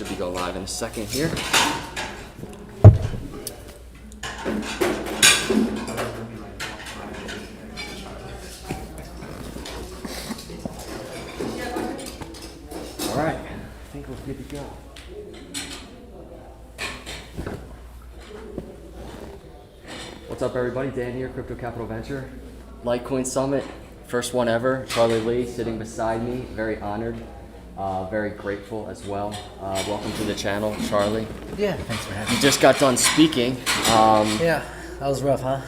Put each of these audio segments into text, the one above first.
should be going live in a second here. All right, I think we're good to go. What's up, everybody? Dan here, Crypto Capital Venture. Litecoin Summit, first one ever. Charlie Lee sitting beside me, very honored. Very grateful as well. Welcome to the channel, Charlie. Yeah, thanks for having me. You just got done speaking. Yeah, that was rough, huh?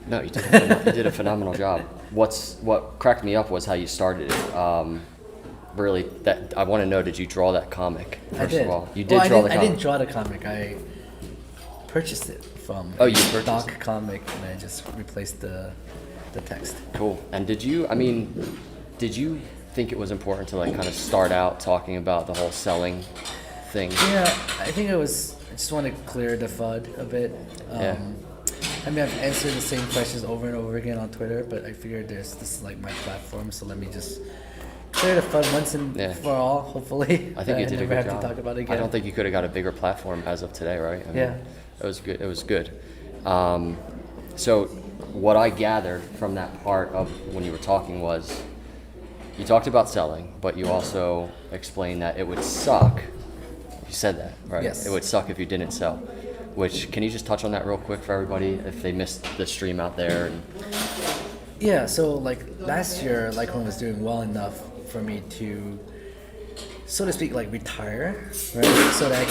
No, you did a phenomenal job. What cracked me up was how you started it. Really, that I want to know, did you draw that comic? First of all, you did draw the comic. I didn't draw the comic. I purchased it from Doc Comic, and I just replaced the text. Cool. And did you think it was important to like kind of start out talking about the whole selling thing? Yeah, I think I just want to clear the FUD a bit. I mean, I've answered the same questions over and over again on Twitter, but I figured this is like my platform, so let me just clear the FUD once and for all, hopefully. I think you did a good job. To talk about it again. I don't think you could have got a bigger platform as of today, right? I mean, yeah. It was good. It was good. So what I gathered from that part of when you were talking was, you talked about selling, but you also explained that it would suck. You said that, right? Yes. It would suck if you didn't sell. Which, can you just touch on that real quick for everybody if they missed the stream out there? Yeah, so like last year, Litecoin was doing well enough for me to, so to speak, like retire, right? So that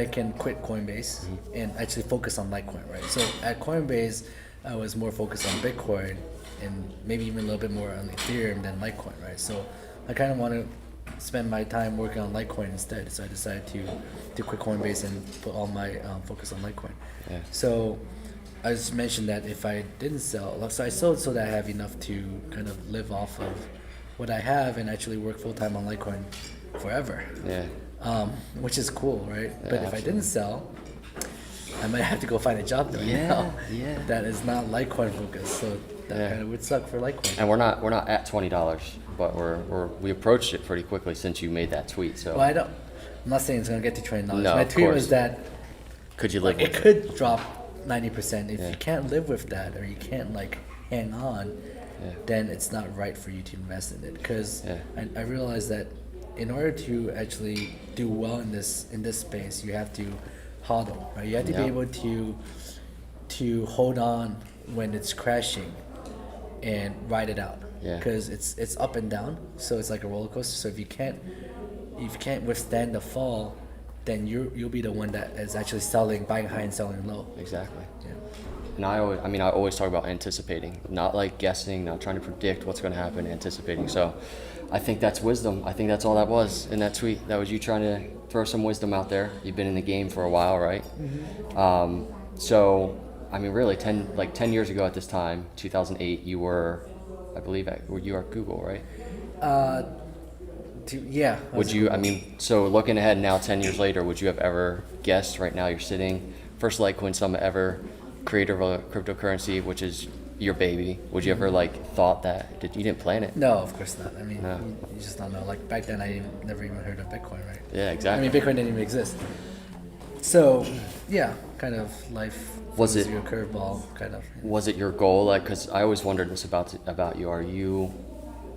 I can quit Coinbase and actually focus on Litecoin, right? So at Coinbase, I was more focused on Bitcoin and maybe even a little bit more on Ethereum than Litecoin, right? So I kind of want to spend my time working on Litecoin instead. So I decided to quit Coinbase and put all my focus on Litecoin. Yeah. So I just mentioned that if I didn't sell, so I sold so that I have enough to kind of live off of what I have and actually work full time on Litecoin forever. Yeah. Which is cool, right? Yeah, but if absolutely. I didn't sell, I might have to go find a job right now. Yeah. That is not Litecoin focused. So that kind of would suck for Litecoin. And we're not at $20, but we approached it pretty quickly since you made that tweet. So Well, I'm not saying it's gonna get to $20. No, My of tweet course. was that could you live it with it? could drop 90%. If you can't live with that, or you can't like hang on, then it's not right for you to invest in it. Because I realized that in order to actually do well in this space, you have to hodl, right? You have to be able to hold on when it's crashing and ride it out. Because it's up and down, so it's like a roller coaster. So if you can't withstand the fall, then you'll be the one that is actually buying high and selling low. Exactly. Yeah. And I always talk about anticipating, not like guessing, not trying to predict what's going to happen, anticipating. So I think that's wisdom. I think that's all that was in that tweet. That was you trying to throw some wisdom out there. You've been in the game for a while, right? Mm-hmm. So, I mean, really, 10 years ago at this time, 2008, you were, I believe, you were at Google, right? Would you, I mean, so looking ahead now, 10 years later, would you have ever guessed right now you're sitting, first Litecoin Summit ever, creator of a cryptocurrency, which is your baby. Would you ever thought that? You didn't plan it? No, of course not. I mean, you just don't know. Like back then, I never even heard of Bitcoin, right? Yeah, exactly. I mean, Bitcoin didn't even exist. So, yeah, kind of life was it your curveball, kind of. Was it your goal? Because I always wondered this about you. Are you,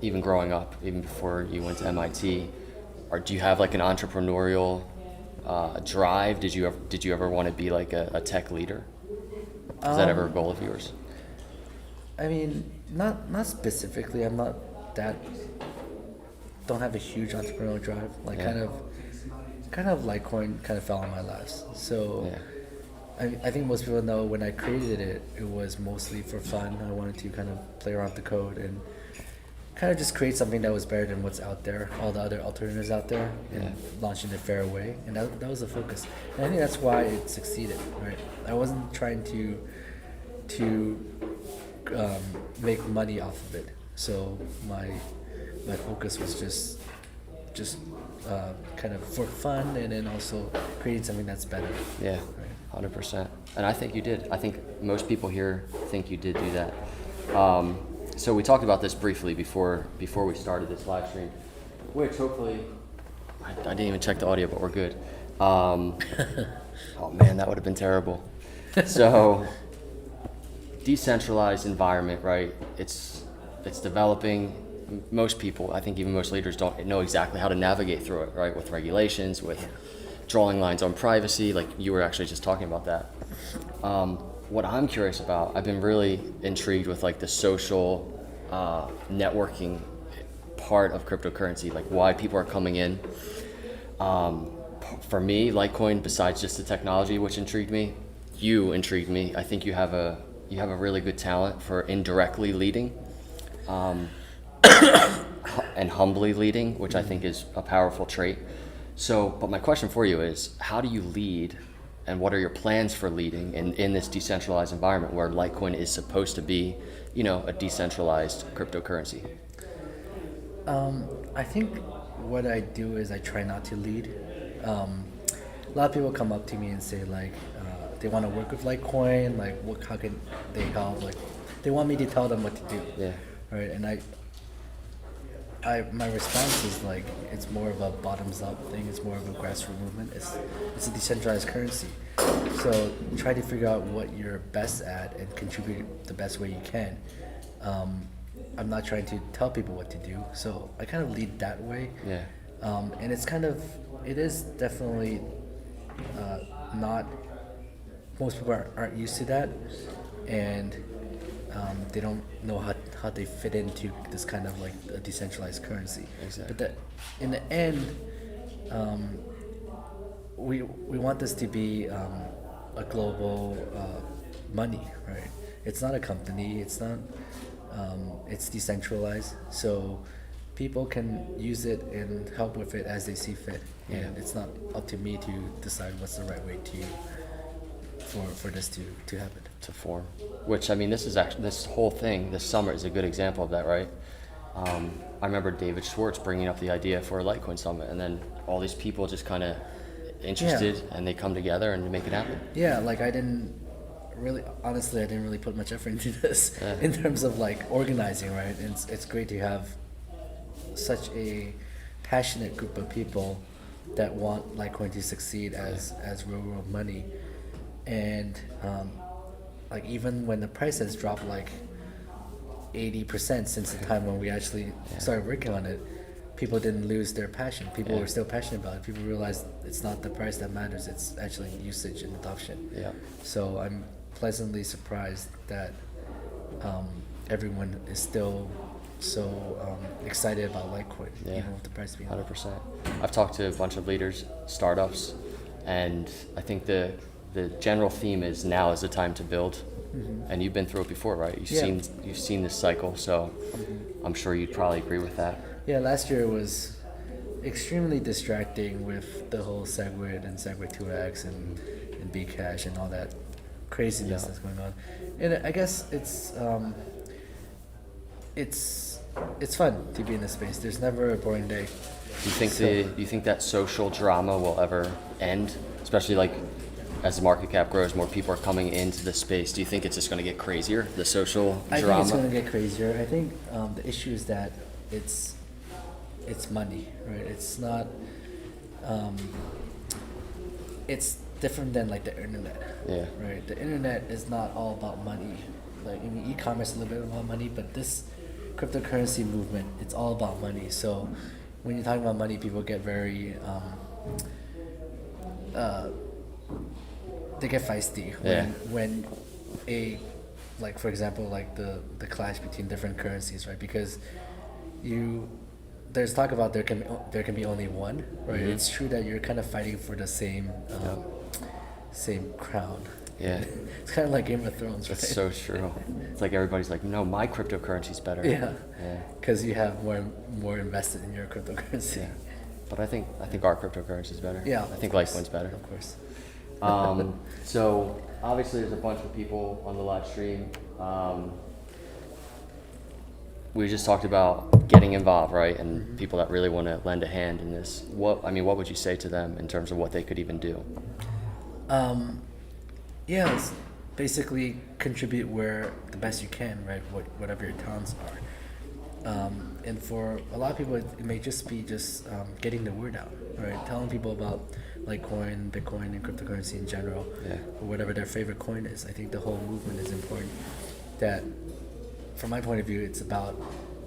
even growing up, even before you went to MIT, or do you have like an entrepreneurial drive? Did you ever want to be like a tech leader? Is that ever a goal of yours? I mean, not specifically. I'm not that. Don't have a huge entrepreneurial drive. Like kind of Litecoin kind of fell on my laps. So I think most people know when I created it, it was mostly for fun. I wanted to kind of play around with the code and kind of just create something that was better than what's out there, all the other alternatives out there, and launch in a fair way. And that was the focus. And I think that's why it succeeded, right? I wasn't trying to make money off of it. So my focus was just kind of for fun, and then also creating something that's better. Yeah, 100%. And I think you did. I think most people here think you did do that. So we talked about this briefly before we started this live stream, which hopefully I didn't even check the audio, but we're good. Oh man, that would have been terrible. So, decentralized environment, right? It's developing. Most people, I think even most leaders, don't know exactly how to navigate through it, right? With regulations, with drawing lines on privacy, like you were actually just talking about that. What I'm curious about, I've been really intrigued with like the social networking part of cryptocurrency, like why people are coming in. For me, Litecoin, besides just the technology, which intrigued me, you intrigued me. I think you have a really good talent for indirectly leading, and humbly leading, which I think is a powerful trait. So, but my question for you is, how do you lead, and what are your plans for leading in this decentralized environment where Litecoin is supposed to be, a decentralized cryptocurrency? I think what I do is I try not to lead. A lot of people come up to me and say like they want to work with Litecoin, like how can they help? Like they want me to tell them what to do. Yeah. Right, and my response is like it's more of a bottoms up thing. It's more of a grassroots movement. It's a decentralized currency. So try to figure out what you're best at and contribute the best way you can. I'm not trying to tell people what to do, so I kind of lead that way. Yeah. And it is definitely not. Most people aren't used to that, and they don't know how they fit into this kind of like a decentralized currency. Exactly. But in the end, we want this to be a global money, right? It's not a company. It's not. It's decentralized, so people can use it and help with it as they see fit. Yeah. And it's not up to me to decide what's the right way for this to happen. To form. Which, I mean, this whole thing, this summer is a good example of that, right? I remember David Schwartz bringing up the idea for a Litecoin Summit, and then all these people just kind of interested, and they come together and make it happen. Yeah, like I didn't really put much effort into this in terms of like organizing, right? And it's great to have such a passionate group of people that want Litecoin to succeed as real world money. And like even when the price has dropped like 80% since the time when we actually started working on it, people didn't lose their passion. People were still passionate about it. People realized it's not the price that matters, it's actually usage and adoption. Yeah. So I'm pleasantly surprised that everyone is still so excited about Litecoin, even with the price being 100%. I've talked to a bunch of leaders, startups, and I think the general theme is now is the time to build. Mm-hmm. And you've been through it before, right? You've seen this cycle, so I'm sure you'd probably agree with that. Yeah, last year was extremely distracting with the whole SegWit and SegWit 2x and Bcash and all that craziness that's going on. And I guess it's fun to be in this space. There's never a boring day. Do you think that social drama will ever end? Especially like as the market cap grows, more people are coming into the space. Do you think it's just going to get crazier, the social drama? I think it's going to get crazier. I think the issue is that it's money, right? It's not. It's different than like the internet. Yeah. Right. The internet is not all about money. Like I mean, e-commerce is a little bit about money, but this cryptocurrency movement, it's all about money. So when you're talking about money, people get very they get feisty when like for example like the clash between different currencies, right? Because there's talk about there can be only one, right? Mm-hmm. It's true that you're kind of fighting for the same crown. Yeah. It's kind of like Game of Thrones, right? That's so true. It's like everybody's like, no, my cryptocurrency's better. Yeah. Because you have more invested in your cryptocurrency. Yeah. But I think our cryptocurrency is better. Yeah. I think Litecoin's better. Of course. So obviously there's a bunch of people on the live stream. We just talked about getting involved, right? And people that really want to lend a hand in this. What would you say to them in terms of what they could even do? It's basically contribute where the best you can, right? Whatever your talents are. and for a lot of people, it may just be getting the word out, right? Telling people about Litecoin, Bitcoin, and cryptocurrency in general, or whatever their favorite coin is. I think the whole movement is important. That, from my point of view, it's about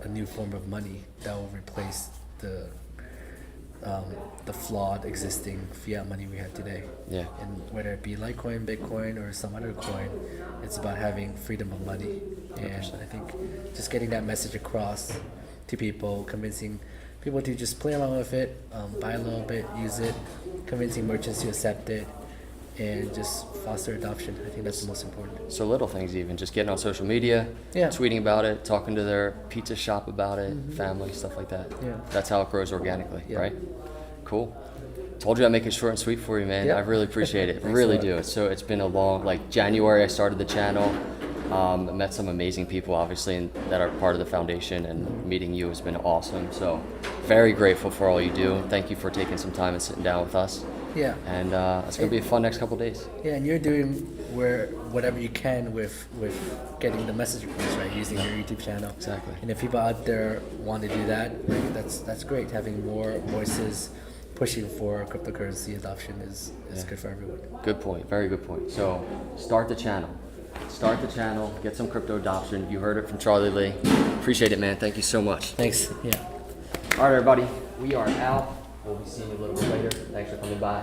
a new form of money that will replace the flawed existing fiat money we have today. Yeah. And whether it be Litecoin, Bitcoin, or some other coin, it's about having freedom of money. 100%. And I think just getting that message across to people, convincing people to just play along with it, buy a little bit, use it, convincing merchants to accept it, and just foster adoption. I think that's the most important. So little things, even just getting on social media, tweeting about it, talking to their pizza shop about it, family, stuff like that. Yeah. That's how it grows organically, right? Cool. Told you I'd make it short and sweet for you, man. I really appreciate it. Really do. So it's been a long, January I started the channel. I met some amazing people, obviously, and that are part of the foundation, and meeting you has been awesome. So very grateful for all you do. Thank you for taking some time and sitting down with us. Yeah. And it's going to be a fun next couple of days. Yeah, and you're doing whatever you can with getting the message across, right? Using your YouTube channel. Exactly. And if people out there want to do that, like, that's great. Having more voices pushing for cryptocurrency adoption is good for everyone. Good point. Very good point. So start the channel. Get some crypto adoption. You heard it from Charlie Lee. Appreciate it, man. Thank you so much. Thanks. Yeah. All right, everybody. We are out. We'll be seeing you a little bit later. Thanks for coming by.